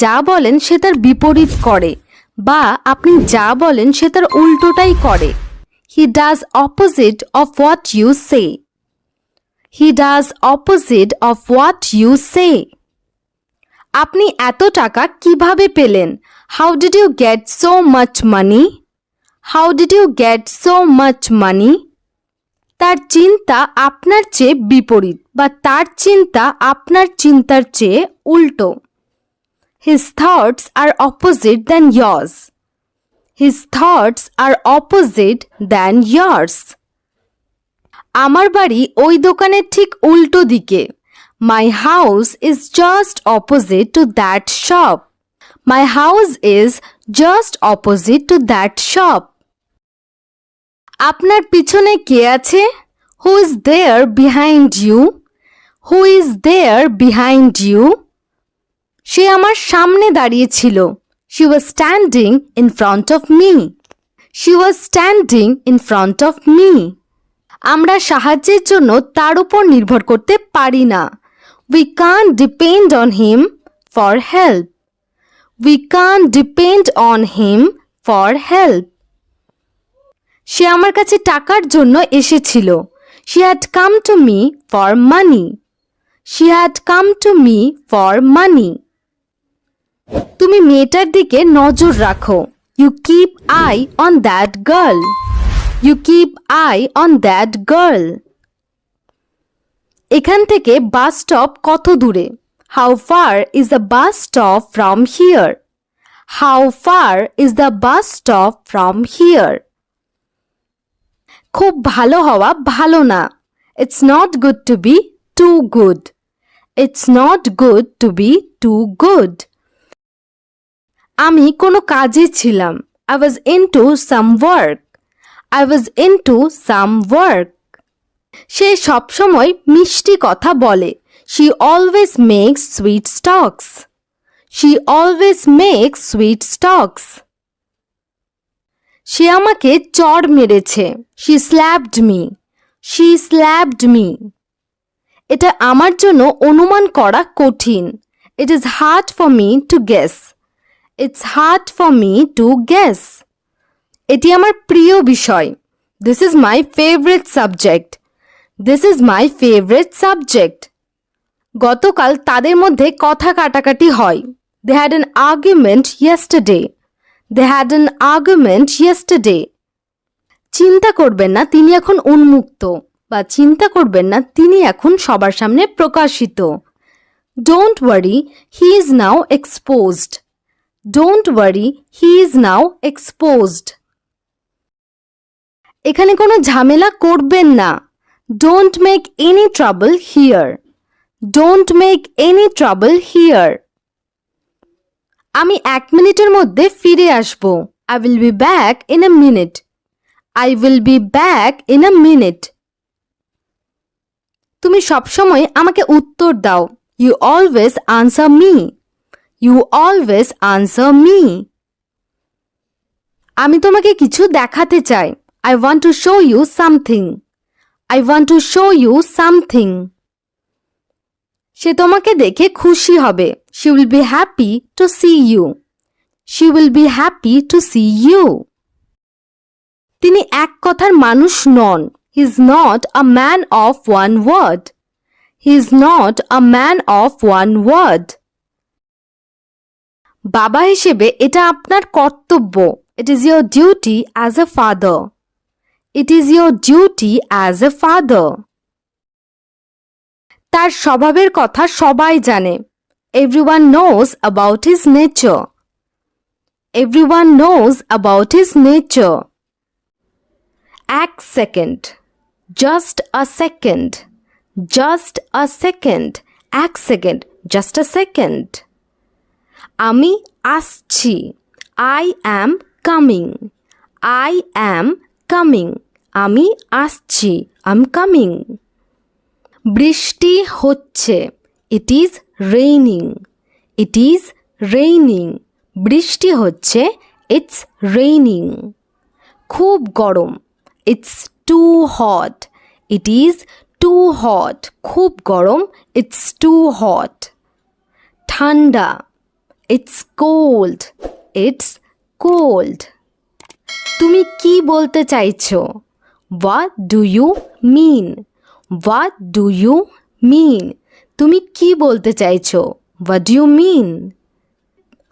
যা বলেন সে তার বিপরীত করে বা আপনি যা বলেন সে তার উল্টোটাই করে। He does opposite of what you say. He does opposite of what you say. আপনি এত টাকা কিভাবে পেলেন? How did you get so much money? How did you get so much money? তার চিন্তা আপনার চেয়ে বিপরীত বা তার চিন্তা আপনার চিন্তার চেয়ে উল্টো। His thoughts are opposite than yours. His thoughts are opposite than yours. আমার বাড়ি ওই দোকানের ঠিক উল্টো দিকে। My house is just opposite to that shop. My house is just opposite to that shop. আপনার পিছনে কে আছে? Who is there behind you? Who is there behind you? সে আমার সামনে দাঁড়িয়ে ছিল। She was standing in front of me. She was standing in front of me. আমরা সাহায্যের জন্য তার উপর নির্ভর করতে পারি না। We can't depend on him for help. We can't depend on him for help. সে আমার কাছে টাকার জন্য এসেছিল। She had come to me for money. She had come to me for money. তুমি মেয়েটার দিকে নজর রাখো। You keep eye on that girl. You keep eye on that girl. এখান থেকে বাস স্টপ কত দূরে? How far is the bus stop from here? How far is the bus stop from here? খুব ভালো হওয়া ভালো না। It's not good to be too good. It's not good to be too good. আমি কোনো কাজে ছিলাম। I was into some work. I was into some work. সে সবসময় মিষ্টি কথা বলে। She always makes sweet talks. She always makes sweet talks. সে আমাকে চড় মেরেছে। She slapped me. She slapped me. এটা আমার জন্য অনুমান করা কঠিন। It is hard for me to guess. It's hard for me to guess. এটি আমার প্রিয় বিষয়। This is my favorite subject. This is my favorite subject. গতকাল তাদের মধ্যে কথা কাটাকাটি হয়। They had an argument yesterday. They had an argument yesterday. চিন্তা করবেন না তিনি এখন উন্মুক্ত বা চিন্তা করবেন না তিনি এখন সবার সামনে প্রকাশিত। Don't worry, he is now exposed. Don't worry, he is now exposed. এখানে কোনো ঝামেলা করবেন না। Don't make any trouble here. Don't make any trouble here. আমি 1 মিনিটের মধ্যে ফিরে আসব। I will be back in a minute. I will be back in a minute. তুমি সবসময় আমাকে উত্তর দাও। You always answer me. You always answer me. আমি তোমাকে কিছু দেখাতে চাই। I want to show you something. I want to show you something. সে তোমাকে দেখে খুশি হবে। She will be happy to see you. She will be happy to see you. তিনি এক কথার মানুষ নন। He is not a man of one word. He is not a man of one word. বাবা হিসেবে এটা আপনার কর্তব্য। It is your duty as a father. It is your duty as a father. তার স্বভাবের কথা সবাই জানে। Everyone knows about his nature. Everyone knows about his nature. এক second. Just a second. Just a second. এক second. Just a second. আমি আসছি। I am coming. I am coming. আমি আসছি। I'm coming. বৃষ্টি হচ্ছে। It is raining. It is raining. বৃষ্টি হচ্ছে। It's raining. খুব গরম। It's too hot. It is too hot. খুব গরম। It's too hot. ঠান্ডা। It's cold. It's cold. তুমি কি বলতে চাইছো? What do you mean? What do you mean? তুমি কি বলতে চাইছো? What do you mean?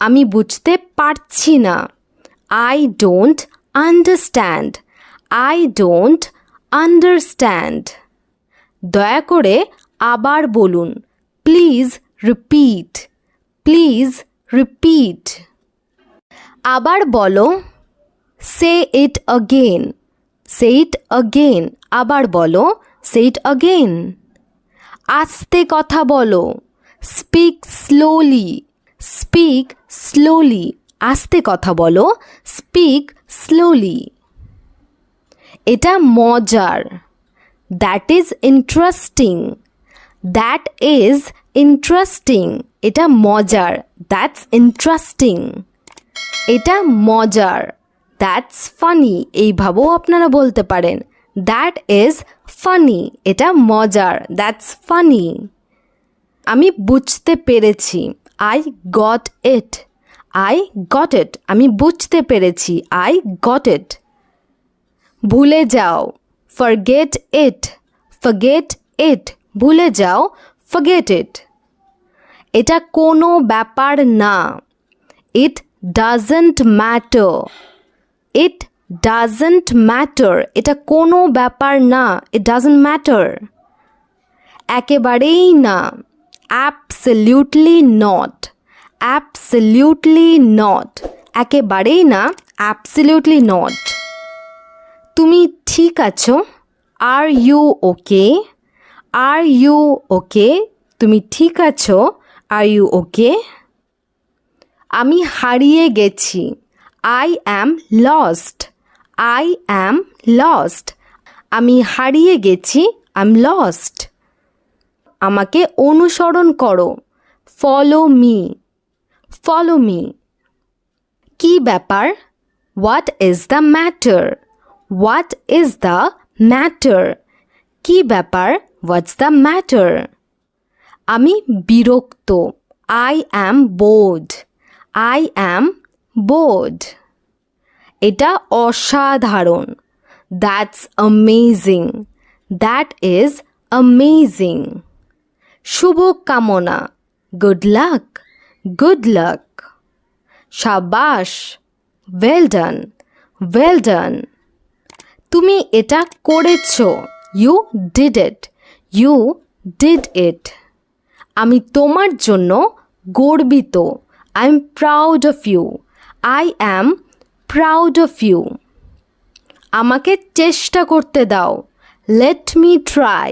আমি বুঝতে পারছি না। I don't understand. I don't understand. দয়া করে আবার বলুন। Please repeat. Please repeat. আবার বলো। Say it again. Say it again. আবার বলো। Say it again. আস্তে কথা বলো। Speak slowly. Speak slowly. আস্তে কথা বলো। Speak slowly. এটা মজার। That is interesting. That is interesting. এটা মজার। That's interesting. এটা মজার। That's funny. এইভাবেও আপনারা বলতে পারেন। That is funny. এটা মজার। That's funny. আমি বুঝতে পেরেছি। I got it. I got it. আমি বুঝতে পেরেছি। I got it. ভুলে যাও। Forget it. Forget it. ভুলে যাও। Forget it. এটা কোনো ব্যাপার না। It doesn't matter. It doesn't matter. এটা কোনো ব্যাপার না। It doesn't matter. একেবারেই না। Absolutely not. Absolutely not. একেবারেই না। Absolutely not. তুমি ঠিক আছো? Are you okay? Are you okay? তুমি ঠিক আছো? Are you okay? আমি হারিয়ে গেছি। I am lost. I am lost. আমি হারিয়ে গেছি। I'm lost. আমাকে অনুসরণ করো। Follow me. Follow me. কি ব্যাপার? What is the matter? What is the matter? কি ব্যাপার? What's the matter? আমি বিরক্ত। I am bored. I am bored. এটা অসাধারণ। That's amazing. That is amazing. শুভকামনা। Good luck. Good luck. শাবাশ। Well done. Well done. তুমি এটা করেছো। You did it. You did it. আমি তোমার জন্য গর্বিত। I'm proud of you. I am proud of you. আমাকে চেষ্টা করতে দাও। Let me try.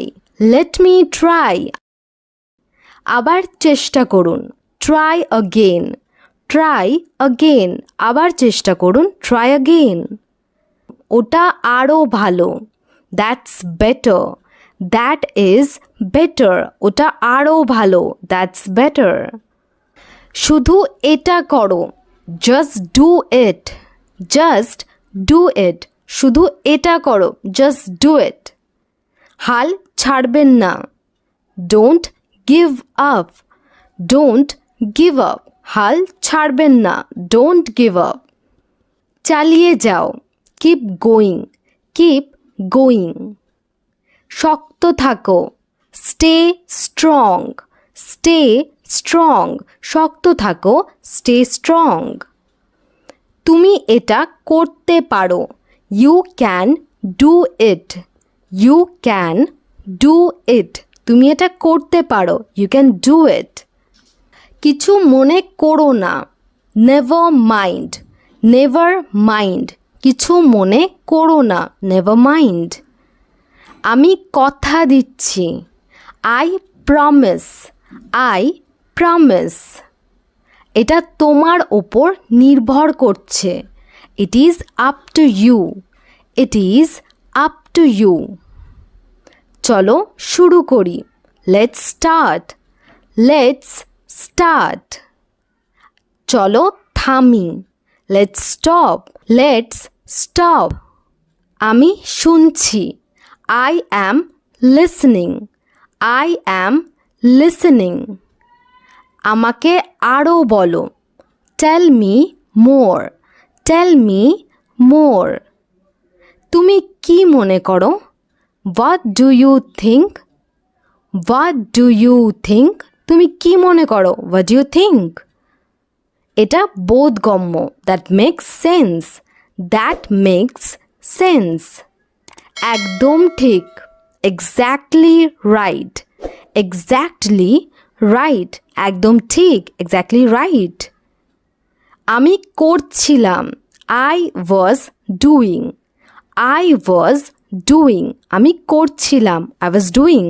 Let me try. আবার চেষ্টা করুন। Try again. Try again. আবার চেষ্টা করুন। Try again. ওটা আরও ভালো। That's better. That is better. ওটা আরও ভালো। That's better. শুধু এটা করো। Just do it. Just do it. শুধু এটা করো। Just do it. হাল ছাড়বেন না। Don't give up. Don't give up. হাল ছাড়বেন না। Don't give up. চালিয়ে যাও। Keep going. Keep going. শক্ত থাকো। Stay strong. Stay strong. শক্ত থাকো। Stay strong. তুমি এটা করতে পারো। You can do it. You can do it. তুমি এটা করতে পারো। You can do it. কিছু মনে করো না। Never mind. Never mind. কিছু মনে করো না। Never mind. আমি কথা দিচ্ছি। I promise. I promise. এটা তোমার ওপর নির্ভর করছে। It is up to you. It is up to you. চলো শুরু করি। Let's start. Let's start. চলো থামি। Let's stop. Let's stop. আমি শুনছি। I am listening. I am listening. আমাকে আরও বলো। Tell me more, tell me more. তুমি কি মনে করো? What do you think, what do you think? তুমি কি মনে করো? What do you think? এটা বোধগম্য, that makes sense, that makes sense. একদম ঠিক, এক্স্যাক্টলি রাইট, এক্স্যাক্টলি রাইট, একদম ঠিক, এক্স্যাক্টলি রাইট। আমি করছিলাম, I was doing, I was doing, আমি করছিলাম, আই ওয়াজ ডুইং।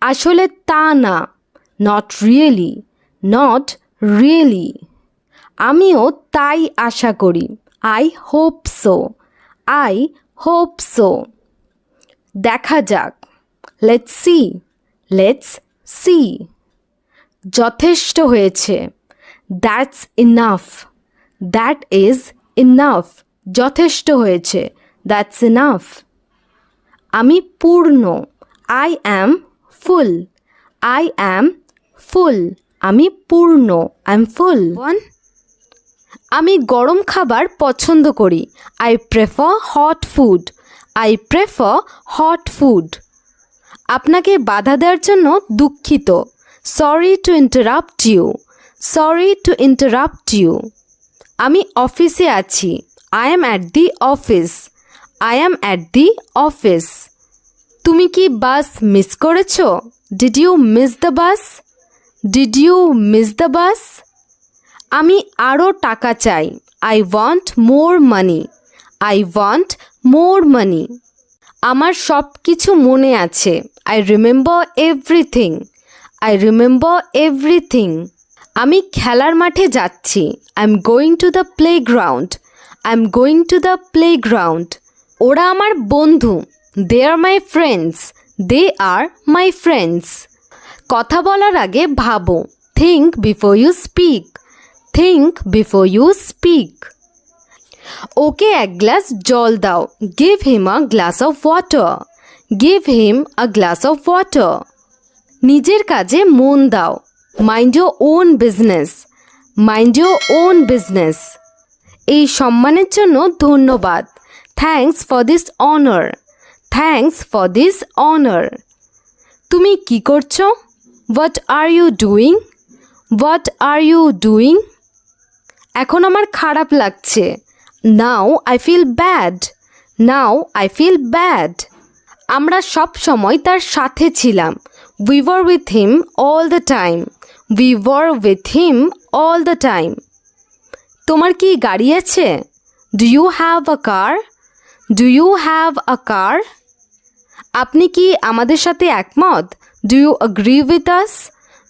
আসলে তা না, নট রিয়েলি, নট রিয়েলি। আমিও তাই আশা করি, I hope so, I hope so. দেখা যাক, লেটস সি, লেটস সি। যথেষ্ট হয়েছে, that's enough, that is enough, যথেষ্ট হয়েছে, দ্যাটস ইনাফ। আমি পূর্ণ, I am full, I am ফুল, আমি পূর্ণ, আই এম ফুল। আমি গরম খাবার পছন্দ করি, I prefer hot food, I prefer hot food. আপনাকে বাধা দেওয়ার জন্য দুঃখিত, sorry to interrupt you, sorry to interrupt you. আমি অফিসে আছি, I am at the office, I am at the office. তুমি কি বাস মিস করেছো? Did you miss the bus, did you miss the bus? আমি আরও টাকা চাই, I want more money, I want more money. আমার সব কিছু মনে আছে, I remember everything, I remember everything. আমি খেলার মাঠে যাচ্ছি, I am going to the playground, I am going to the playground. ওরা আমার বন্ধু, দে আর my friends, they R my friends. কথা বলার আগে ভাবো, think before you speak, think before you speak. Okay এক গ্লাস জল দাও, give him a glass of water, give him a glass of water. নিজের কাজে মন দাও, mind your own business, mind your own business. এই সম্মানের জন্য ধন্যবাদ, thanks for this honour, thanks for this honour. তুমি কি করছো? What are you doing, what are you doing? এখন আমার খারাপ লাগছে, now I feel bad, now I feel bad. আমরা সব সময় তার সাথে ছিলাম, we were with him all the time, we were with him all the time. তোমার কি গাড়ি আছে? Do you have a car, do you have a car? আপনি কি আমাদের সাথে একমত? Do you agree with us,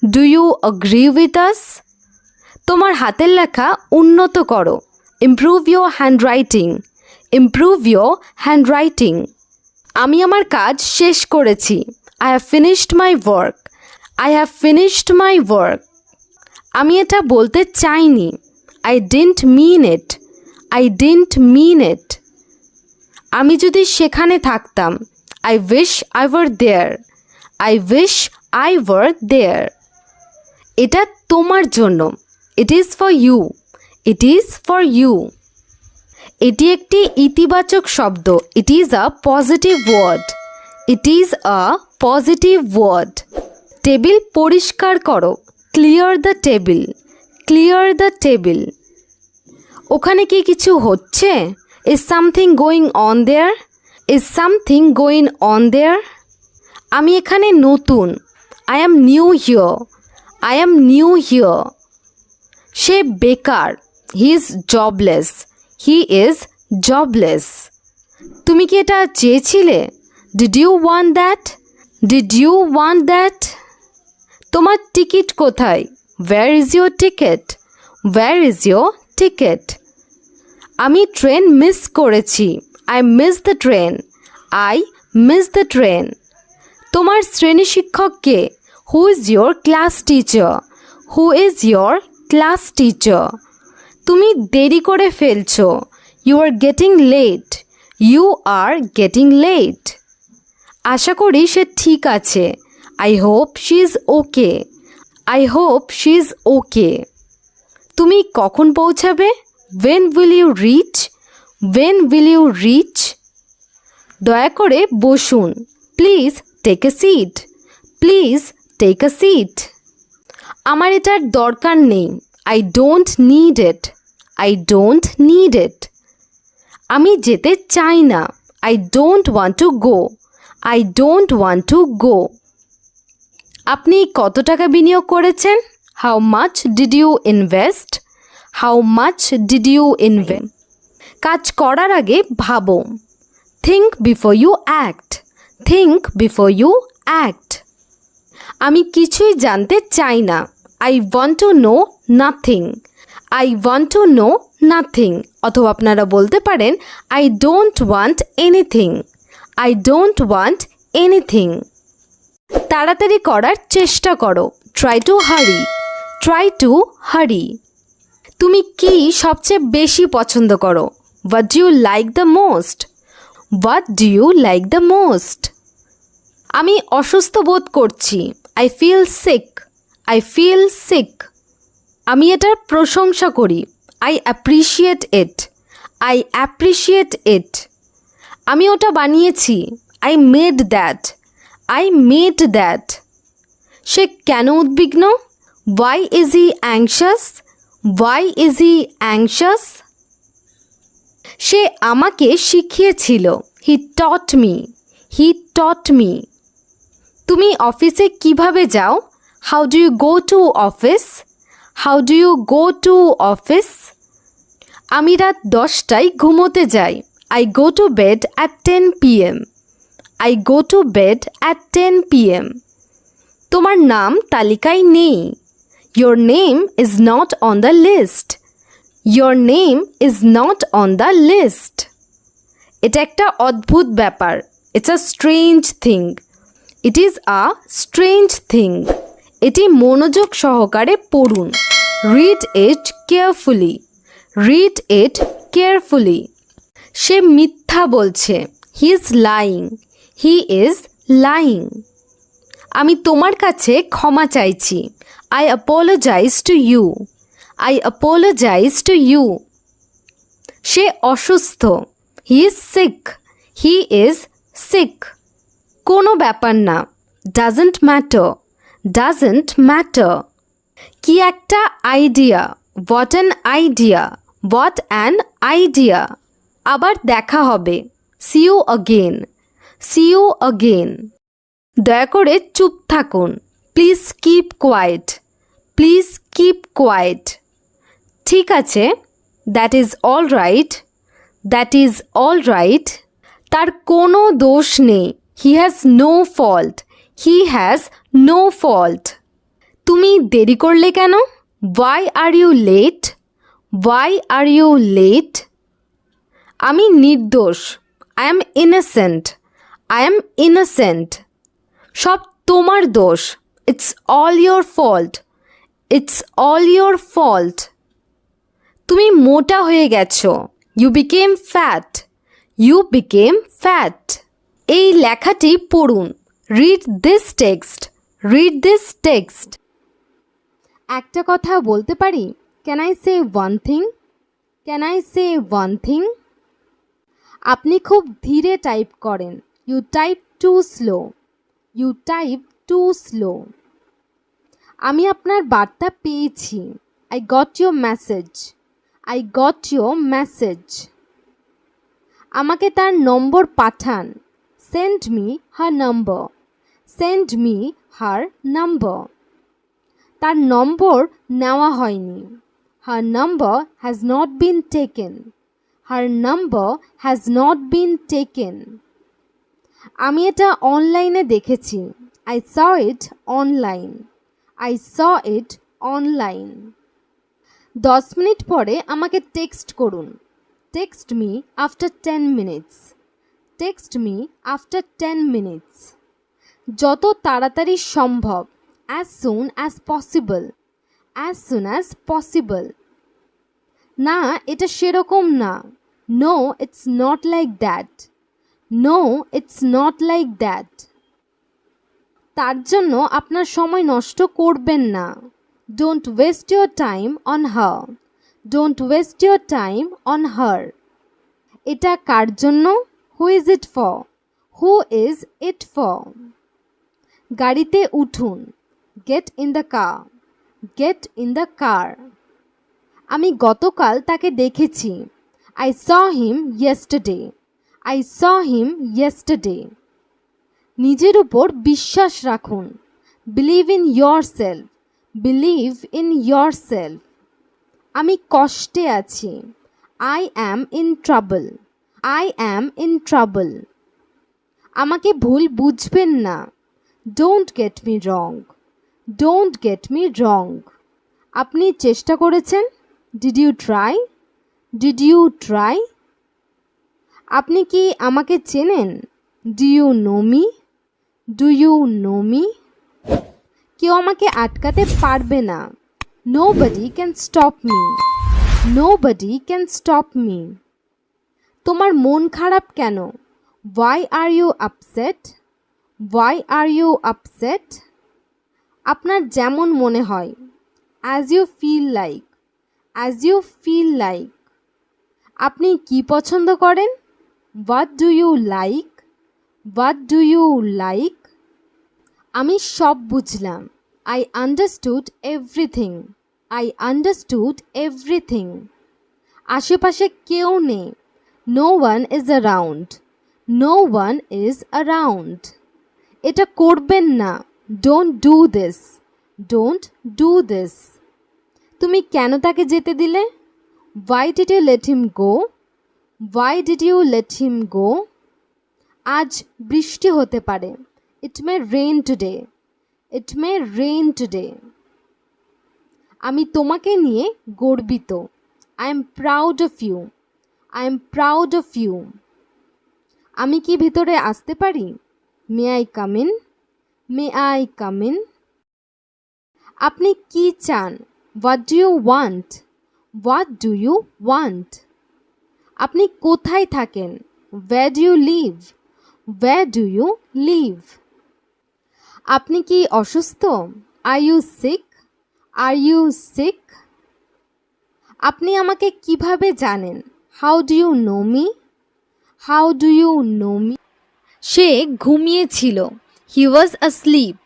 do you agree with us? তোমার হাতের লেখা উন্নত করো, improve your handwriting, improve your handwriting. আমি আমার কাজ শেষ করেছি, I have finished my work, I have finished my work. আমি এটা বলতে চাইনি, I didn't mean it, I didn't mean it. আমি যদি সেখানে থাকতাম, I wish I were there, I wish I were there. এটা তোমার জন্য, it is for you, it is for you. এটি একটি ইতিবাচক শব্দ, it is a positive word, it is a positive word. Table পরিষ্কার করো, clear the table, clear the table. ওখানে কি কিছু হচ্ছে? Is something going on there, is something going on there. আমি এখানে নতুন, I am new here, I am new here. সে বেকার, he is jobless, he is jobless. তুমি কি এটা চেয়েছিলে? Did you want that, did you want that? তোমার টিকিট কোথায়? Where is your ticket, where is your ticket? আমি train miss করেছি, I miss the train, I miss the train. তোমার শ্রেণী শিক্ষক কে? Who is your class teacher, who is your class teacher? তুমি দেরি করে ফেলছো, you are getting late, you are getting late. আশা করি সে ঠিক আছে, I hope she is okay, I hope she is okay. তুমি কখন পৌঁছাবে? When will you reach? When will you reach? দয়া করে বসুন। Please take a seat. Please take a seat. আমার এটার দরকার নেই। I don't need it. I don't need it. আমি যেতে চাই না। I don't want to go. I don't want to go. আপনি কত টাকা বিনিয়োগ করেছেন? How much did you invest? How much did you invest? কাজ করার আগে ভাবো। Think before you act. Think before you act. আমি কিছুই জানতে চাই না। I want to know nothing. I want to know nothing. অথবা আপনারা বলতে পারেন I don't want anything. I don't want anything. তাড়াতাড়ি করার চেষ্টা করো। Try to hurry. Try to hurry. তুমি কি সবচেয়ে বেশি পছন্দ করো? What do you like the most? What do you like the most? আমি অসুস্থ বোধ করছি। I feel sick. I feel sick. আমি এটার প্রশংসা করি। I appreciate it. I appreciate it. আমি ওটা বানিয়েছি। I made that. I made that. সে কেন উদ্বিগ্ন? Why is he anxious? Why is he anxious? সে আমাকে শিখিয়েছিল। He taught me. He taught me. তুমি অফিসে কিভাবে যাও? How do you go to office? How do you go to office? আমি রাত 10টায় ঘুমোতে যাই। I go to bed at 10 p.m. I go to bed at 10 p.m. তোমার নাম তালিকায় নেই। Your name is not on the list. Your name is not on the list. এটা একটা অদ্ভুত ব্যাপার। It's a strange thing. It is a strange thing. এটি মনোযোগ সহকারে পড়ুন। Read it carefully. Read it carefully. সে মিথ্যা বলছে। He is lying. He is lying. আমি তোমার কাছে ক্ষমা চাইছি। I apologize to you. I apologize to you. সে অসুস্থ। He is sick. He is sick. কোনো ব্যাপার না। Doesn't matter. Doesn't matter. কি একটা idea. What an idea. What an idea. আবার দেখা হবে। See you again. See you again. দয়া করে চুপ থাকুন। Please keep quiet. Please keep quiet. ঠিক আছে। That is all right. That is all right. তার কোনো দোষ নেই। He has no fault. He has no fault. তুমি দেরি করলে কেন? Why are you late? Why are you late? আমি নির্দোষ। I am innocent. I am innocent. সব তোমার দোষ। It's all your fault. It's all your fault. তুমি মোটা হয়ে গেছো। You became fat. You became fat. এই লেখাটি পড়ুন। Read this text. Read this text. একটা কথা বলতে পারি? Can I say one thing? Can I say one thing? আপনি খুব ধীরে টাইপ করেন। You type too slow. You type too slow. আমি আপনার বার্তা পেয়েছি। I got your message. I got your message. আমাকে তার নম্বর পাঠান। Send me her number. Send me her number. তার নম্বর নেওয়া হয়নি। Her number has not been taken. Her number has not been taken. আমি এটা অনলাইনে দেখেছি। I saw it online. I saw it online. 10 minute পরে আমাকে টেক্সট করুন। Text me after 10 minutes. Text me after 10 minutes. যত তাড়াতাড়ি সম্ভব। As soon as possible. As soon as possible. না, এটা সেরকম না। No, it's not like that. No, it's not like that. তার জন্য আপনার সময় নষ্ট করবেন না। Don't waste your time on her. Don't waste your time on her. এটা কার জন্য? Who is it for? Who is it for? গাড়িতে উঠুন। Get in the car. Get in the car. আমি গতকাল তাকে দেখেছি। I saw him yesterday. I saw him yesterday. নিজের উপর বিশ্বাস রাখুন। Believe in yourself. Believe in yourself. আমি কষ্টে আছি। I am in trouble. I am in trouble. আমাকে ভুল বুঝবেন না। Don't get me wrong. Don't get me wrong. আপনি চেষ্টা করেছেন? Did you try? Did you try? আপনি কি আমাকে চেনেন? Do you know me? Do you know me? কেউ আমাকে আটকাতে পারবে না। Nobody can stop me. Nobody can stop me. তোমার মন খারাপ কেন? Why are you upset? Why are you upset? আপনার যেমন মনে হয়। As you feel like. As you feel like. আপনি কি পছন্দ করেন? What do you like? What do you like? আমি সব বুঝলাম। I understood everything. I understood everything. আশেপাশে কেউ নেই। No one is around. No one is around. এটা করবেন না। Don't do this. Don't do this. তুমি কেন তাকে যেতে দিলে? Why did you let him go? Why did you let him go? আজ বৃষ্টি হতে পারে। It may rain today. It may rain today. আমি তোমাকে নিয়ে গর্বিত। I am proud of you. I am proud of you. আমি কি ভিতরে আসতে পারি? May I come in? May I come in? আপনি কি চান? What do you want? What do you want? আপনি কোথায় থাকেন? Where do you live? Where do you live? আপনি কি অসুস্থ? Are you sick? Are you sick? আপনি আমাকে কিভাবে জানেন? How do you know me? How do you know me? সে ঘুমিয়েছিল। He was asleep.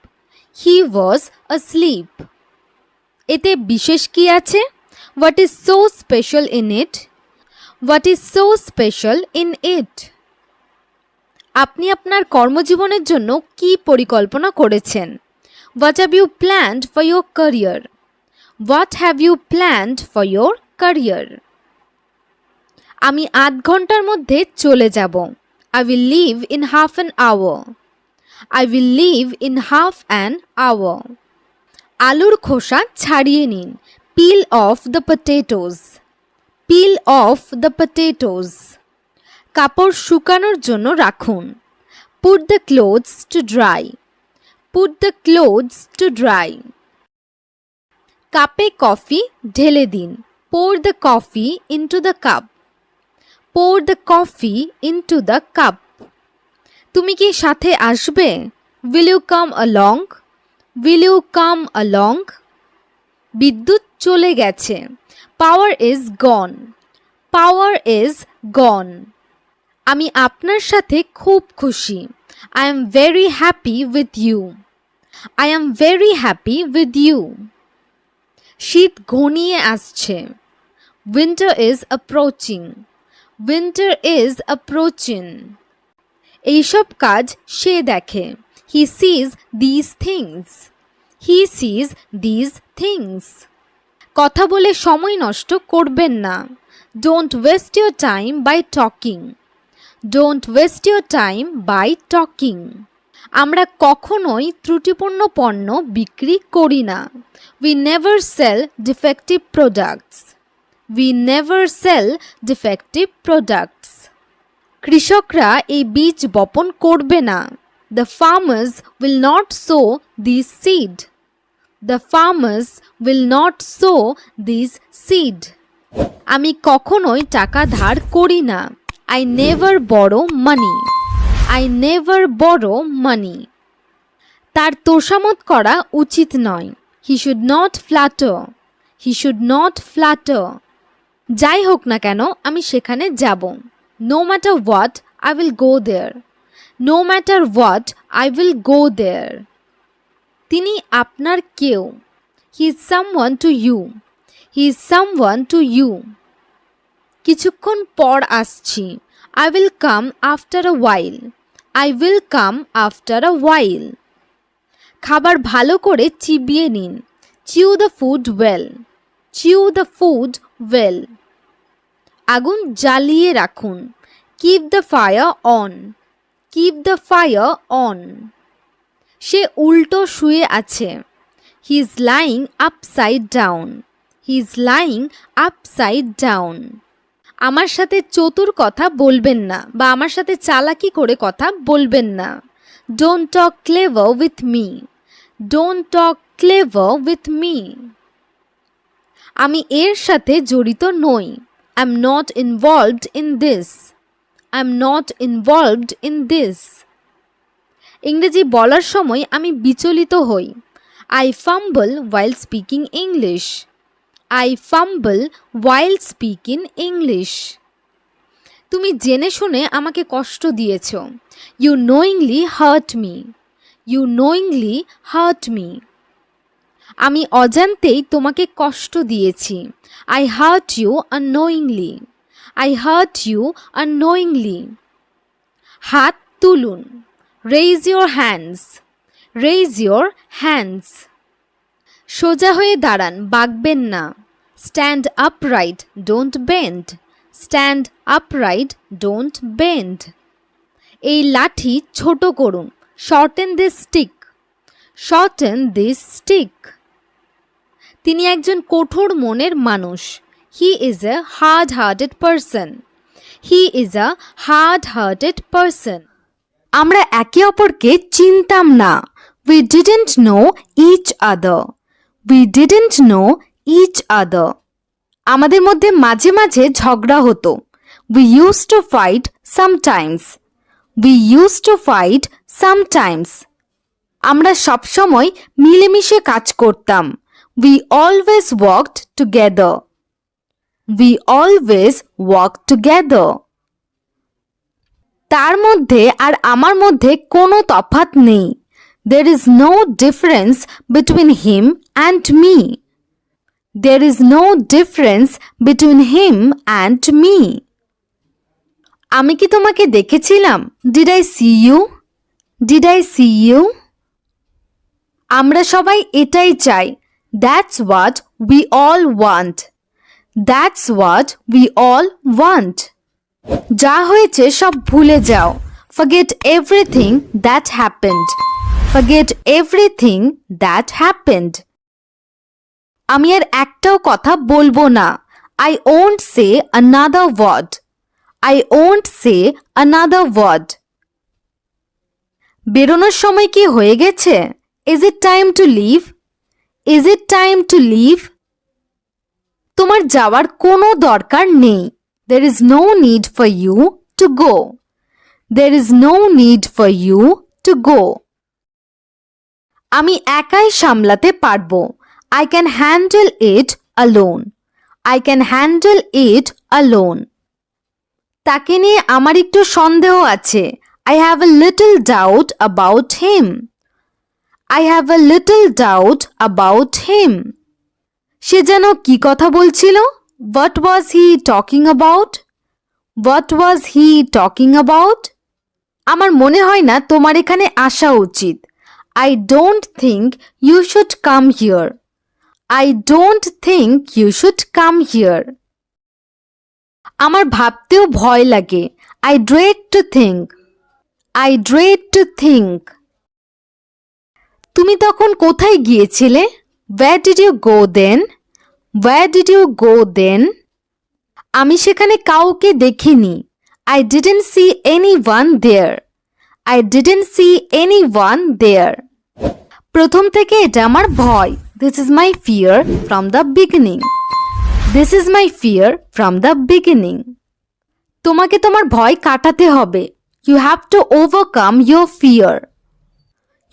He was asleep. এতে বিশেষ কি আছে? What is so special in it? What is so special in it? আপনি আপনার কর্মজীবনের জন্য কি পরিকল্পনা করেছেন? What have you planned for your career? What have you planned for your career? আমি ৮ ঘন্টার মধ্যে চলে যাব। I will leave in half an hour. I will leave in half an hour. আলুর খোসা ছাড়িয়ে নিন। Peel off the potatoes. Peel off the potatoes. কাপড় শুকানোর জন্য রাখুন। Put the clothes to dry. Put the clothes to dry. কাপে coffee ঢেলে দিন। Pour the coffee into the cup. Pour the coffee into the cup. তুমি কি সাথে আসবে? Will you come along? Will you come along? বিদ্যুৎ চলে গেছে। Power is gone. Power is gone. আমি আপনার সাথে খুব খুশি। I am very happy with you. I am very happy with you. শীত ঘনিয়ে আসছে। Winter is approaching. Winter is approaching. এইসব কাজ সে দেখে। He sees these things. He sees these things. কথা বলে সময় নষ্ট করবেন না। Don't waste your time by talking. Don't waste your time by talking. আমরা কখনোই ত্রুটিপূর্ণ পণ্য বিক্রি করি না। We never sell defective products. We never sell defective products. কৃষকরা এই বীজ বপন করবে না। The farmers will not sow this seed. The farmers will not sow this seed. আমি কখনোই টাকা ধার করি না। I never borrow money. I never borrow money. তার তোষামোদ করা উচিত নয়। He should not flatter. He should not flatter. যাই হোক না কেন আমি সেখানে যাব। No matter what, I will go there. No matter what, I will go there. তিনি আপনার কেউ। He is someone to you. He is someone to you. কিছুক্ষণ পর আসছি। I will come after a while. I will come after a while. খাবার ভালো করে চিবিয়ে নিন। Chew the food well. Chew the food well. আগুন জ্বালিয়ে রাখুন। Keep the fire on. Keep the fire on. সে উল্টো শুয়ে আছে। He is lying upside down. He is lying upside down. আমার সাথে চতুর কথা বলবেন না বা আমার সাথে চালাকি করে কথা বলবেন না। Don't talk clever with me. Don't talk clever with me. আমি এর সাথে জড়িত নই। I'm not involved in this. I'm not involved in this. ইংরেজি বলার সময় আমি বিচলিত হই। I fumble while speaking English. I fumble while speaking English. তুমি জেনে শুনে আমাকে কষ্ট দিয়েছ। You knowingly hurt me. You knowingly hurt me. আমি অজান্তেই তোমাকে কষ্ট দিয়েছি। I hurt you unknowingly. I hurt you unknowingly. হাত তুলুন। Raise your hands. Raise your hands. সোজা হয়ে দাঁড়ান, বাঁকবেন না। Stand upright, don't bend. Stand upright, don't bend. এই লাঠি ছোট করুন। Shorten this stick. Shorten this stick. তিনি একজন কঠোর মনের মানুষ। He is a hard-hearted person. He is a hard-hearted person. আমরা একে অপরকে চিনতাম না। We didn't know each other. We didn't know each other. আমাদের মধ্যে মাঝে মাঝে ঝগড়া হতো। We used to fight sometimes. We used to fight sometimes. আমরা সবসময় মিলেমিশে কাজ করতাম। We always worked together. We always worked together. তার মধ্যে আর আমার মধ্যে কোনো তফাৎ নেই। There is no difference between him and me. There is no difference between him and me. আমি কি তোমাকে দেখেছিলাম? Did I see you? Did I see you? আমরা সবাই এটাই চাই। That's what we all want. That's what we all want. যা হয়েছে সব ভুলে যাও। Forget everything that happened. Forget everything that happened. আমি আর একটাও কথা বলবো না। I won't say another word. I won't say another word. বেরোনোর সময় কি হয়ে গেছে? Is it time to leave? Is it time to leave? তোমার যাওয়ার কোনো দরকার নেই। There is no need for you to go. There is no need for you to go. আমি একাই সামলাতে পারবো। I can handle it alone. I can handle it alone. তাকে নিয়ে আমার একটু সন্দেহ আছে। I have a little doubt about him. I have a little doubt about him. সে যেন কি কথা বলছিল? What was he talking about? What was he talking about? আমার মনে হয় না তোমার এখানে আসা উচিত। I don't think you should come here. I don't think you should come here. আমার ভাবতেও ভয় লাগে। I dread to think. I dread to think. তুমি তখন কোথায় গিয়েছিলে? Where did you go then? Where did you go then? আমি সেখানে কাউকে দেখিনি। I didn't see anyone there. I didn't see anyone there. প্রথম থেকে এটা আমার ভয়। This is my fear from the beginning. This is my fear from the beginning. তোমাকে তোমার ভয় কাটাতে হবে। You have to overcome your fear.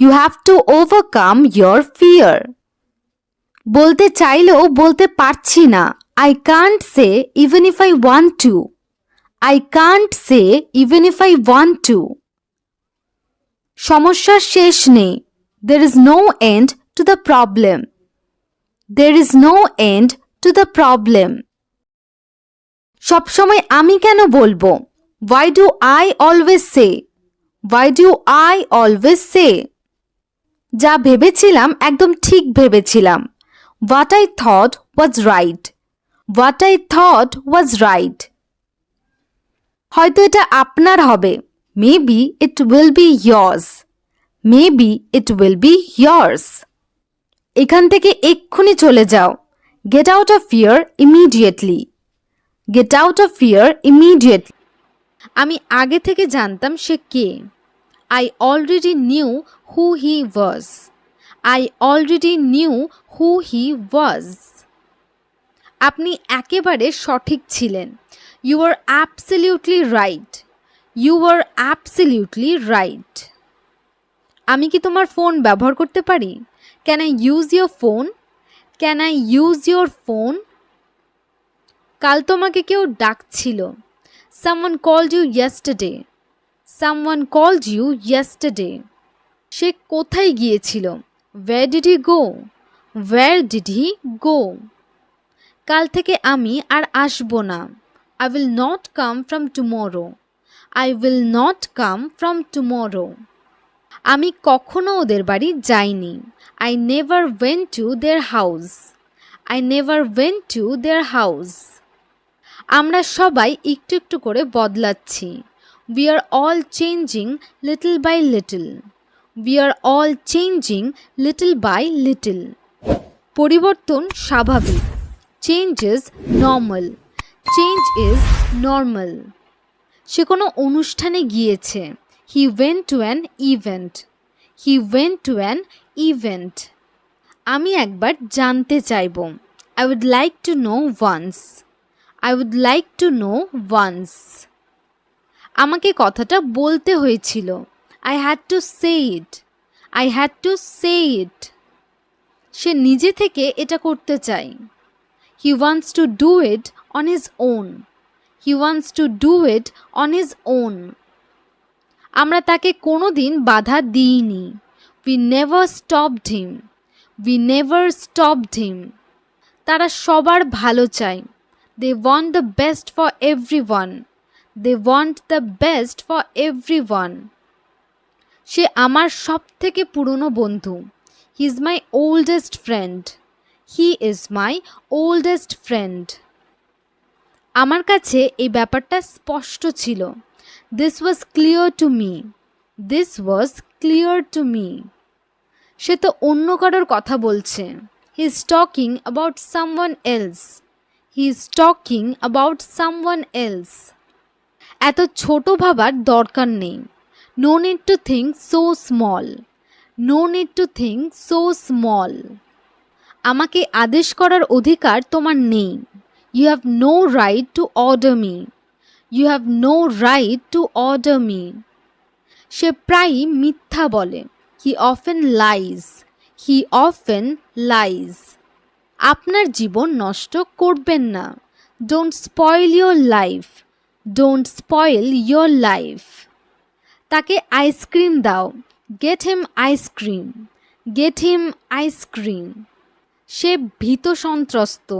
You have to overcome your fear. বলতে চাইলেও বলতে পারছি না। I can't say even if I want to. I can't say even if I want to. সমস্যার শেষ নেই। There is no end to the problem. There is no end to the problem. সবসময় আমি কেন বলবো? Why do I always say? Why do I always say? যা ভেবেছিলাম একদম ঠিক ভেবেছিলাম। What I thought was right. What I thought was right. হয়তো এটা আপনার হবে। Maybe it will be yours. Maybe it will be yours. এখান থেকে এক্ষুনি চলে যাও। Get out of here immediately. Get out of here immediately. আমি আগে থেকে জানতাম সে কে। I already knew who he was. I already knew who he was. আপনি একেবারে সঠিক ছিলেন। You were absolutely right. You were absolutely right. আমি কি তোমার ফোন ব্যবহার করতে পারি? Can I use your phone? Can I use your phone? কাল তোমাকে কেউ ডাকছিল। Someone called you yesterday. Someone called you yesterday. সে কোথায় গিয়েছিল? Where did he go? Where did he go? কাল থেকে আমি আর আসবো না। I will not come from tomorrow. I will not come from tomorrow. আমি কখনো ওদের বাড়ি যাইনি। I never went to their house. I never went to their house. আমরা সবাই একটু একটু করে বদলাচ্ছি। We are all changing little by little. We are all changing little by little. পরিবর্তন স্বাভাবিক। Change is normal. Change is normal. সে কোনো অনুষ্ঠানে গিয়েছে। He went to an event. He went to an event. আমি একবার জানতে চাইব। I would like to know once. I would like to know once. আমাকে কথাটা বলতে হয়েছিল। I had to say it. I had to say it. সে নিজে থেকে এটা করতে চায়। He wants to do it on his own. He wants to do it on his own. আমরা তাকে কোনোদিন বাধা দিইনি। We never stopped him. We never stopped him. তারা সবার ভালো চায়। They want the best for everyone. They want the best for everyone. সে আমার সবথেকে পুরনো বন্ধু। He is my oldest friend. He is my oldest friend. আমার কাছে এই ব্যাপারটা স্পষ্ট ছিল। This was clear to me. This was clear to me. সে তো অন্য কারোর কথা বলছে। He is talking about someone else. He is talking about someone else. এত ছোট ভাবার দরকার নেই। No need to think so small. No need to think so small. আমাকে আদেশ করার অধিকার তোমার নেই। You have no right to order me. You have no right to order me. সে প্রায়ই মিথ্যা বলে। He often lies. He often lies. আপনার জীবন নষ্ট করবেন না। Don't spoil your life. Don't spoil your life. তাকে আইসক্রিম দাও। Get him ice cream. Get him ice cream. সে ভীত সন্ত্রস্ত।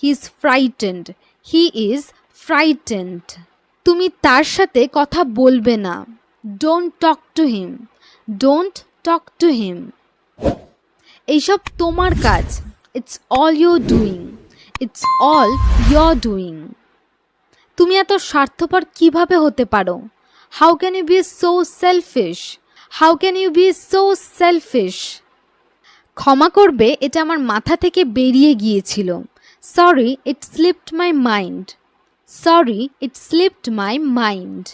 He is frightened. He is frightened. তুমি তার সাথে কথা বলবে না। Don't talk to him. Don't talk to him. এইসব তোমার কাজ। It's all you're doing. It's all you're doing. তুমি এত স্বার্থপর কিভাবে হতে পারো? How can you be so selfish? How can you be so selfish? ক্ষমা করবে, এটা আমার মাথা থেকে বেরিয়ে গিয়েছিল। Sorry, it slipped my mind. Sorry, it slipped my mind.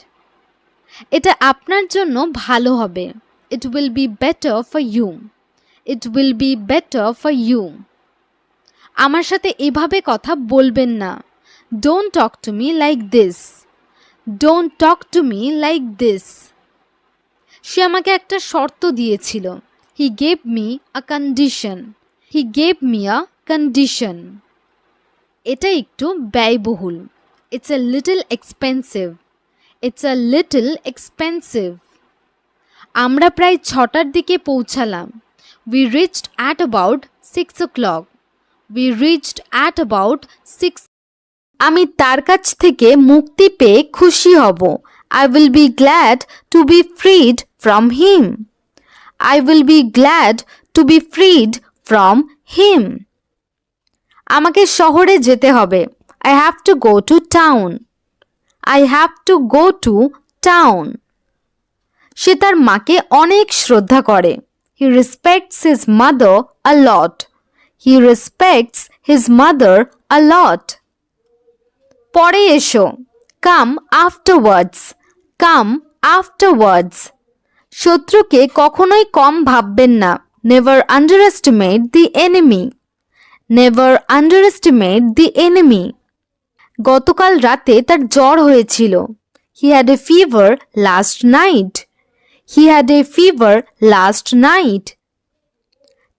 এটা আপনার জন্য ভালো হবে। It will be better for you. It will be better for you. আমার সাথে এভাবে কথা বলবেন না। Don't talk to me like this. Don't talk to me like this. সে আমাকে একটা শর্ত দিয়েছিল। He gave me a condition. He gave me a condition. এটা একটু ব্যয়বহুল। It's a little expensive. It's a little expensive. আমরা প্রায় 6টার দিকে পৌঁছালাম। We reached at about 6 o'clock. We reached at about 6. আমি তার কাছ থেকে মুক্তি পেয়ে খুশি হব। I will be glad to be freed from him. I will be glad to be freed from him. আমাকে শহরে যেতে হবে। I have to go to town. I have to go to town. সে তার মাকে অনেক শ্রদ্ধা করে। He respects his mother a lot. He respects his mother a lot. পরে এসো। Come afterwards. Come afterwards. শত্রুকে কখনোই কম ভাববেন না। Never underestimate the enemy. Never underestimate the enemy. গতকাল রাতে তার জ্বর হয়েছিল। He had a fever last night. He had a fever last night.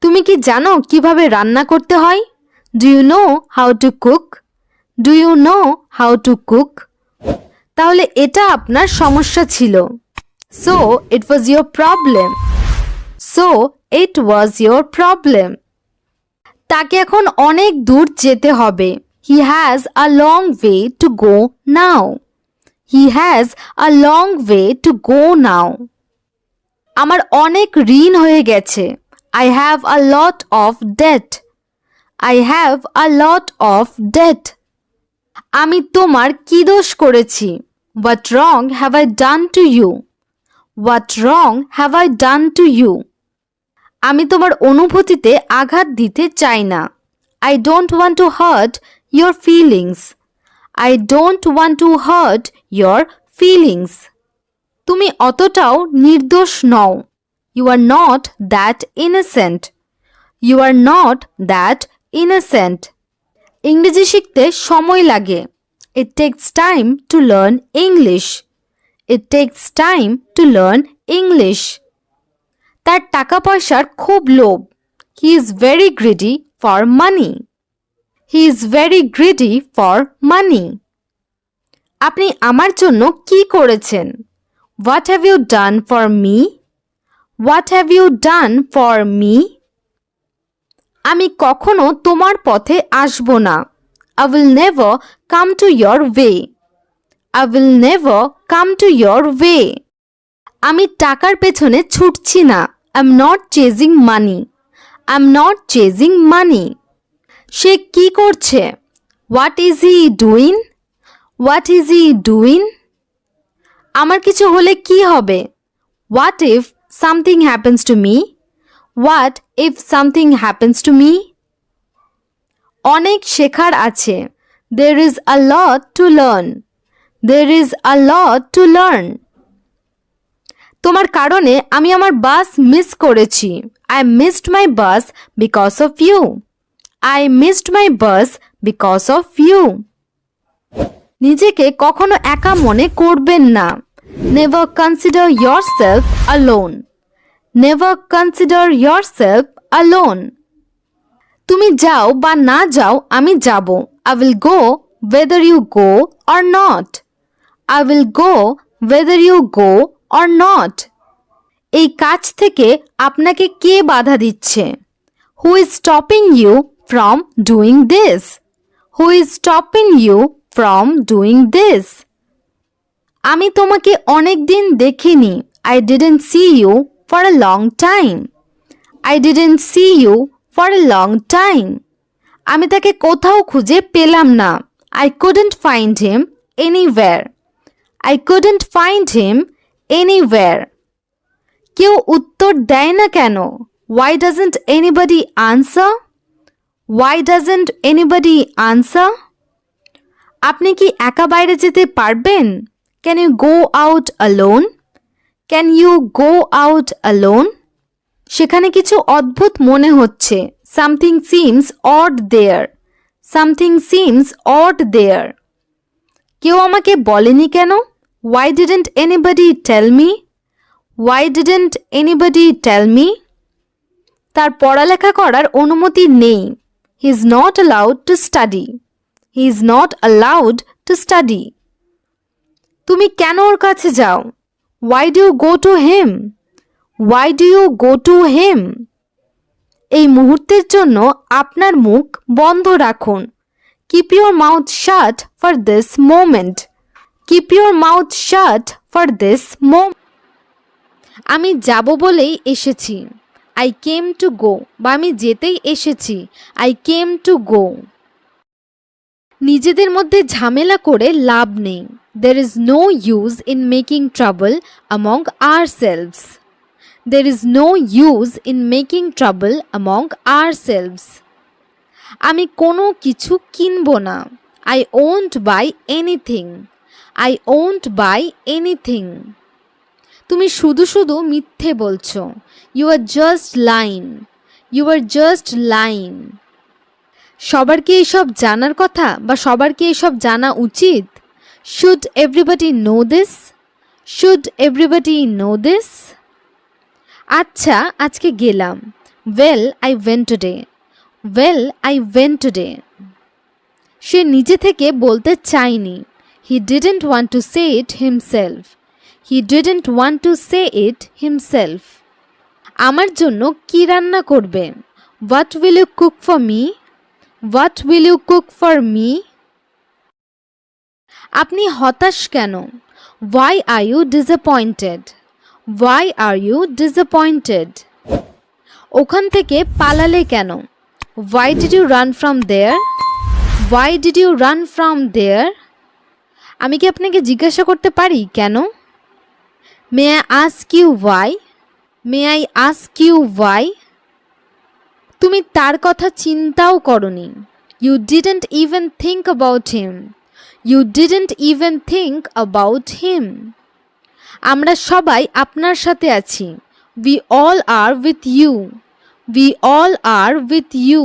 তুমি কি জানো কিভাবে রান্না করতে হয়? Do you know how to cook? Do you know how to cook? তাহলে এটা আপনার সমস্যা ছিল। So it was your problem. So it was your problem. তাকে এখন অনেক দূর যেতে হবে। He has a long way to go now. He has a long way to go now. আমার অনেক ঋণ হয়ে গেছে। I have a lot of debt. I have a lot of debt. আমি তোমার কি দোষ করেছি? What wrong have I done to you? What wrong have I done to you? আমি তোমার অনুভূতিতে আঘাত দিতে চাই না। I don't want to hurt your feelings. I don't want to hurt your feelings. তুমি অতটাও নির্দোষ নও। You are not that innocent. You are not that innocent. ইংরেজি শিখতে সময় লাগে। It takes time to learn English. It takes time to learn English. তার টাকা পয়সার খুব লোভ। He is very greedy for money. He is very greedy for money. আপনি আমার জন্য কি করেছেন? What have you done for me? What have you done for me? আমি কখনো তোমার পথে আসব না। I will never come to your way. I will never come to your way. আমি টাকার পেছনে ছুটছি না। I'm not chasing money. I'm not chasing money. সে কি করছে? What is he doing? What is he doing? আমার কিছু হলে কি হবে? What if something happens to me? What if something happens to me? অনেক শেখার আছে। There is a lot to learn. There is a lot to learn. তোমার কারণে আমি আমার বাস মিস করেছি। I missed my bus because of you. I missed my bus because of you. নিজেকে কখনো একা মনে করবেন না। Never consider yourself alone. Never consider yourself alone. তুমি যাও বা না যাও আমি যাব। I will go whether you go or not. I will go whether you go or not. এই কাজ থেকে আপনাকে কে বাধা দিচ্ছে? Who is stopping you from doing this? Who is stopping you from doing this? আমি তোমাকে অনেক দিন দেখিনি। I didn't see you for a long time. I didn't see you for a long time. আমি তাকে কোথাও খুঁজে পেলাম না। I couldn't find him anywhere. I couldn't find him anywhere. কেউ উত্তর দেয় না কেন? Why doesn't anybody answer? Why doesn't anybody answer? আপনি কি একা বাইরে যেতে পারবেন? Can you go out alone? Can you go out alone? সেখানে কিছু অদ্ভুত মনে হচ্ছে। Something seems odd there. Something seems odd there. কেউ আমাকে বলেনি কেন? Why didn't anybody tell me? Why didn't anybody tell me? তার পড়ালেখা করার অনুমতি নেই। He is not allowed to study. He is not allowed to study. তুমি কেন ওর কাছে যাও? Why do you go to him? Why do you go to him? এই মুহূর্তের জন্য আপনার মুখ বন্ধ রাখুন। Keep your mouth shut for this moment. Keep your mouth shut for this moment. আমি যাব বলেই এসেছি। I came to go বা আমি যেতেই এসেছি। I came to go. নিজেদের মধ্যে ঝামেলা করে লাভ নেই। There is no use in making trouble among ourselves. There is no use in making trouble among ourselves. আমি কোনো কিছু কিনব না। I won't buy anything. I won't buy anything. তুমি শুধু শুধু মিথ্যে বলছো। You are just lying. You are just lying. সবার কি এসব জানার কথা বা সবার কি এসব জানা উচিত? Should everybody know this? Should everybody know this? আচ্ছা আজকে গেলাম। Well, I went today. Well, I went today. সে নিজে থেকে বলতে চায়নি। He didn't want to say it himself. He didn't want to say it himself. আমার জন্য কি রান্না করবে? What will you cook for me? What will you cook for me? আপনি হতাশ কেন? Why are you disappointed? Why are you disappointed? ওখান থেকে পালালে কেন? Why did you run from there? Why did you run from there? আমি কি আপনাকে জিজ্ঞাসা করতে পারি কেন? May I ask you why? May I ask you why? তুমি তার কথা চিন্তাও করনি। You didn't even think about him. You didn't even think about him. আমরা সবাই আপনার সাথে আছি। We all are with you. We all are with you.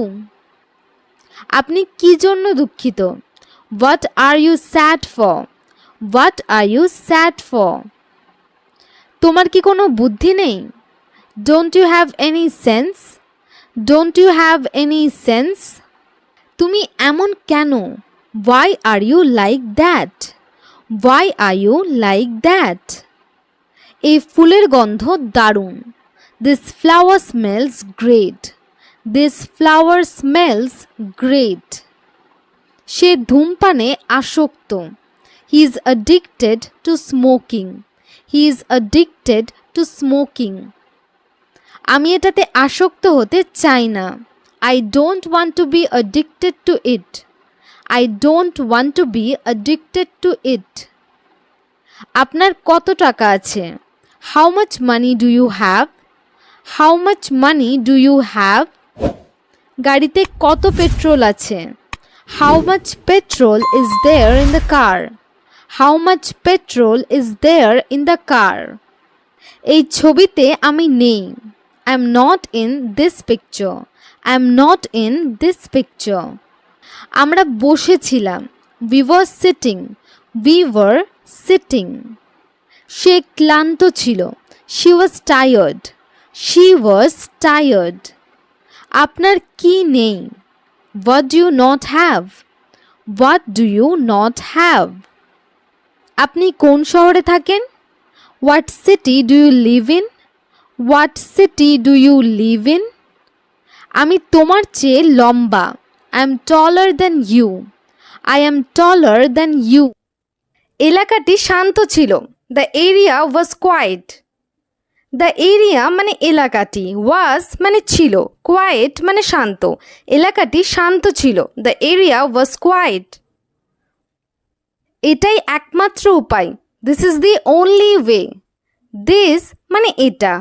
আপনি কি জন্য দুঃখিত? What are you sad for? What are you sad for? তোমার কি কোনো বুদ্ধি নেই? Don't you have any sense? Don't you have any sense? তুমি এমন কেন? Why are you like that? Why are you like that? এই ফুলের গন্ধ দারুণ। This flower smells great. This flower smells great. সে ধূমপানে আসক্ত। He is addicted to smoking. He is addicted to smoking. আমি এটাতে আসক্ত হতে চাই না। I don't want to be addicted to it. I don't want to be addicted to it. আপনার কত টাকা আছে? How much money do you have? How much money do you have? গাড়িতে কত পেট্রোল আছে? How much petrol is there in the car? How much petrol is there in the car? এই ছবিতে আমি নেই। I am not in this picture. I am not in this picture. আমরা বসেছিলাম। We were sitting. We were sitting. সে ক্লান্ত ছিল। She was tired. She was tired. আপনার কি নেই? What do you not have? What do you not have? আপনি কোন শহরে থাকেন? What city do you live in? What city do you live in? আমি তোমার চেয়ে লম্বা। I am taller than you. I am taller than you. এলাকাটি শান্ত ছিল। The area was quiet. The area মানে এলাকাটি, was মানে ছিল, quiet মানে শান্ত। এলাকাটি শান্ত ছিল। The area was quiet. এটাই একমাত্র উপায়। This is the only way. This মানে এটা,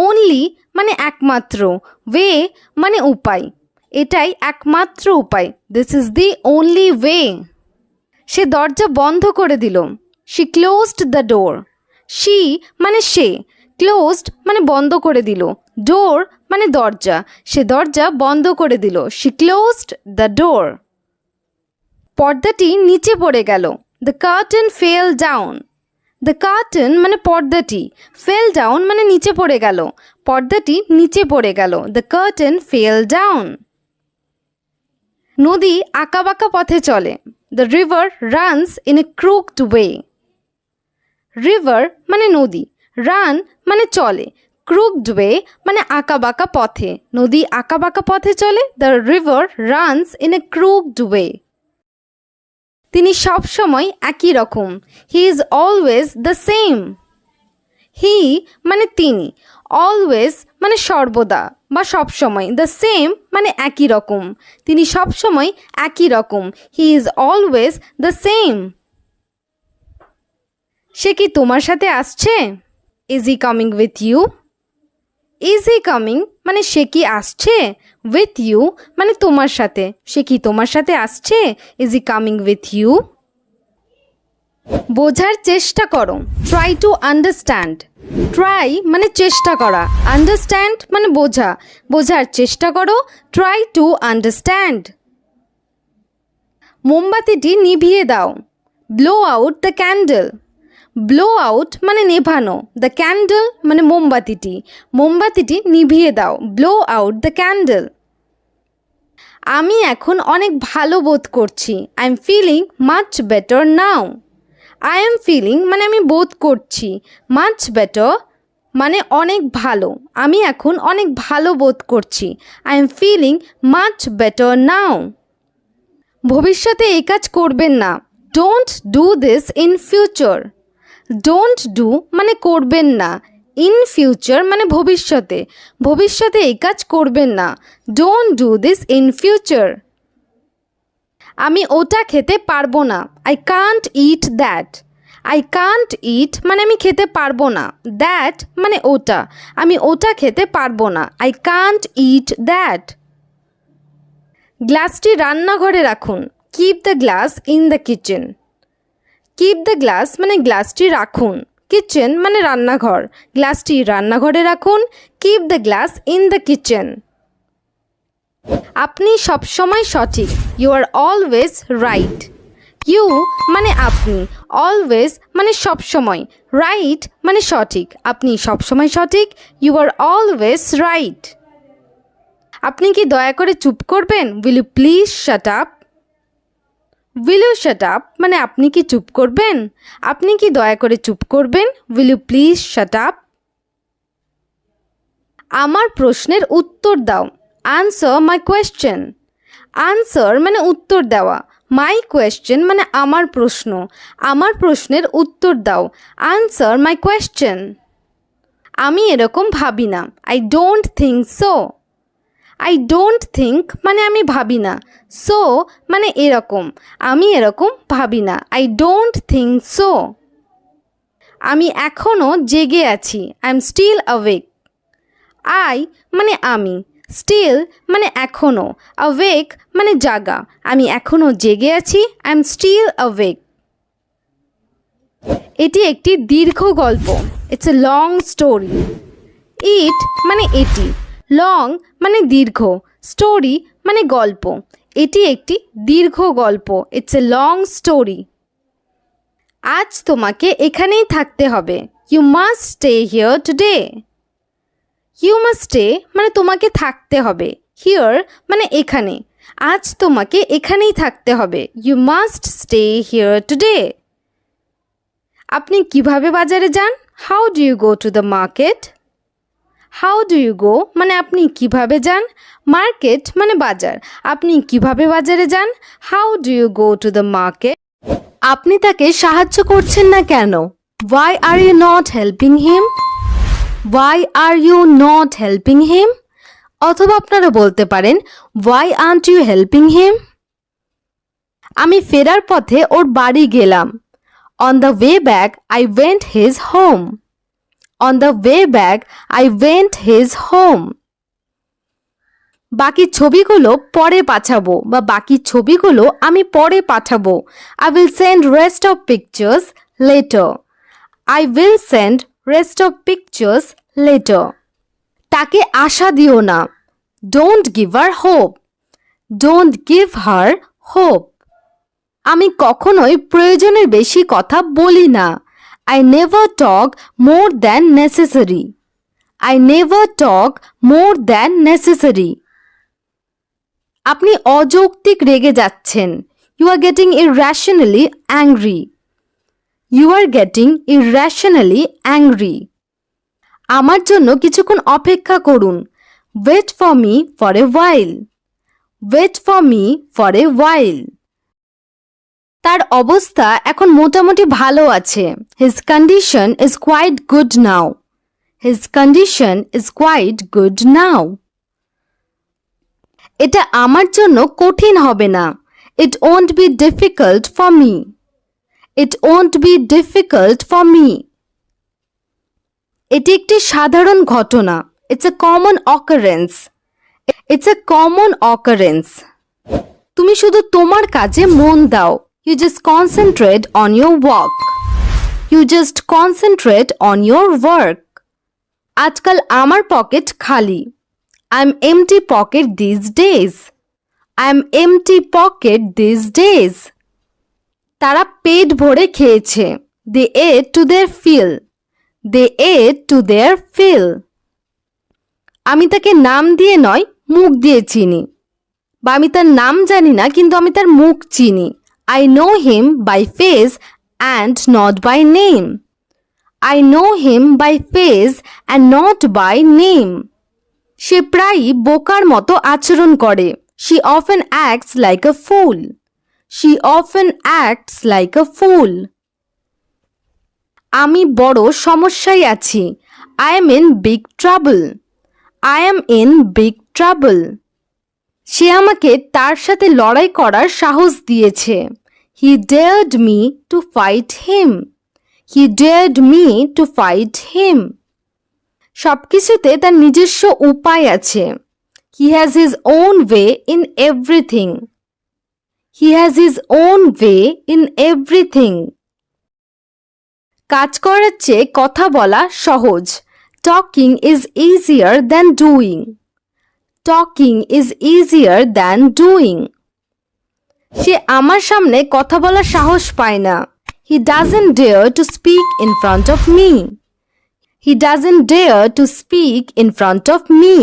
only মানে একমাত্র, way মানে উপায়। এটাই একমাত্র উপায়। This is the only way. সে দরজা বন্ধ করে দিল। She closed the door. She মানে সে, closed মানে বন্ধ করে দিল, door মানে দরজা। সে দরজা বন্ধ করে দিল। She closed the door. পর্দাটি নিচে পড়ে গেল। The curtain fell down. The curtain মানে পর্দাটি, fell down মানে নিচে পড়ে গেল। পর্দাটি নিচে পড়ে গেল। The curtain fell down. নদী আঁকাবাঁকা পথে চলে। The river runs in a crooked way. River মানে নদী, রান মানে চলে, ক্রুকড ওয়ে মানে আঁকাবাঁকা পথে। নদী আঁকাবাঁকা পথে চলে। The river runs in a crooked way. তিনি সবসময় একই রকম। He is always the same. He মানে তিনি, অলওয়েজ মানে সর্বদা বা সবসময়, দ্য সেম মানে একই রকম। তিনি সবসময় একই রকম। He is always the same. সে কি তোমার সাথে আসছে? Is he coming with you? Is he coming মানে সে কি আসছে, উইথ ইউ মানে তোমার সাথে। সে কি তোমার সাথে আসছে? Is he coming with you? বোঝার চেষ্টা করো। Try to understand. ট্রাই মানে চেষ্টা করা, আন্ডারস্ট্যান্ড মানে বোঝা। বোঝার চেষ্টা করো। Try to understand. মোমবাতিটি নিভিয়ে দাও। Blow out the candle. Blow out মানে নেভানো, দ্য ক্যান্ডেল মানে মোমবাতিটি। মোমবাতিটি নিভিয়ে দাও। Blow out the candle. আমি এখন অনেক ভালো বোধ করছি। I am feeling much better now. I am feeling মানে আমি বোধ করছি, মাচ বেটার মানে অনেক ভালো। আমি এখন অনেক ভালো বোধ করছি। I am feeling much better now. ভবিষ্যতে এই কাজ করবেন না। Don't do this in future. Don't do মানে করবেন না, ইন ফিউচার মানে ভবিষ্যতে। ভবিষ্যতে এই কাজ করবেন না। Don't do this in future. আমি ওটা খেতে পারবো না। I can't eat that. I can't eat মানে আমি খেতে পারবো না, দ্যাট মানে ওটা। আমি ওটা খেতে পারবো না। I can't eat that. গ্লাসটি রান্নাঘরে রাখুন। Keep the glass in the kitchen. Keep the glass মানে গ্লাসটি রাখুন, কিচেন মানে রান্নাঘর। গ্লাসটি রান্নাঘরে রাখুন। Keep the glass in the kitchen. আপনি সবসময় সঠিক। You are always right. You মানে আপনি, অলওয়েজ মানে সবসময়, রাইট মানে সঠিক। আপনি সবসময় সঠিক। You are always right. আপনি কি দয়া করে চুপ করবেন? Will you please shut up. Will you shut up মানে আপনি কি চুপ করবেন? আপনি কি দয়া করে চুপ করবেন? Will you please shut up. আমার প্রশ্নের উত্তর দাও। Answer my question. আনসার মানে উত্তর দেওয়া, মাই কোয়েশ্চেন মানে আমার প্রশ্ন। আমার প্রশ্নের উত্তর দাও। Answer my question. আমি এরকম ভাবি না। I don't think so. I don't think মানে আমি ভাবি না, সো মানে এরকম। আমি এরকম ভাবি না। I don't think so. আমি এখনও জেগে আছি। I am still awake. I মানে আমি, স্টিল মানে এখনও, অ্যাওয়েক মানে জাগা। আমি এখনও জেগে আছি। I am still awake. এটি একটি দীর্ঘ গল্প। It's a long story. It মানে এটি, লং মানে দীর্ঘ, স্টোরি মানে গল্প। এটি একটি দীর্ঘ গল্প। It's a long story. আজ তোমাকে এখানেই থাকতে হবে। You must stay here today. You must stay মানে তোমাকে থাকতে হবে, হিয়ার মানে এখানে। আজ তোমাকে এখানেই থাকতে হবে। You must stay here today. আপনি কিভাবে বাজারে যান? How do you go to the market. How do you go মানে আপনি কিভাবে যান, মার্কেট মানে বাজার। আপনি কিভাবে বাজারে যান? How do you go to the market. আপনি তাকে সাহায্য করছেন না কেন? Why are you not helping him? Why are you not helping him? অথবা আপনারা বলতে পারেন Why aren't you helping him? আমি ফেরার পথে ওর বাড়ি গেলাম। On the way back, I went his home. On the way back, I went his home. বাকি ছবিগুলো পরে পাঠাবো বা বাকি ছবিগুলো আমি পরে পাঠাবো। I will send rest of pictures later. I will send rest of pictures later. তাকে আশা দিও না। Don't give her hope. Don't give her hope. আমি কখনোই প্রয়োজনের বেশি কথা বলি না। I never talk more than necessary. I never talk more than necessary. আপনি অযৌক্তিক রেগে যাচ্ছেন। You are getting irrationally angry. You are getting irrationally angry. আমার জন্য কিছুক্ষণ অপেক্ষা করুন। Wait for me for a while. Wait for me for a while. তার অবস্থা এখন মোটামুটি ভালো আছে। His condition is quite good now. His condition is quite good now. এটা আমার জন্য কঠিন হবে না। It won't be difficult for me. It won't be difficult for me. এটি একটি সাধারণ ঘটনা। It's a common occurrence. It's a common occurrence. তুমি শুধু তোমার কাজে মন দাও। You just concentrate on your work. You just concentrate on your work. আজকাল আমার পকেট খালি। I'm empty pocket these days. I'm empty pocket these days. তারা পেট ভরে খেয়েছে। They ate to their fill. They ate to their fill. আমি তাকে নাম দিয়ে নয়, মুখ দিয়ে চিনি। বা আমি তার নাম জানি না, কিন্তু আমি তার মুখ চিনি। I know him by face and not by name. I know him by face and not by name. সে প্রায়ই বোকার মতো আচরণ করে। She often acts like a fool. She often acts like a fool. আমি বড় সমস্যায় আছি। I am in big trouble. I am in big trouble. সে আমাকে তার সাথে লড়াই করার সাহস দিয়েছে। He dared me to fight him. He dared me to fight him. সবকিছুতে তার নিজস্ব উপায় আছে। He has his own way in everything. He has his own way in everything. কাজ করার চেয়ে কথা বলা সহজ। Talking is easier than doing. Talking is easier than doing. সে আমার সামনে কথা বলার সাহস পায় না। He doesn't dare to speak in front of me. He doesn't dare to speak in front of me.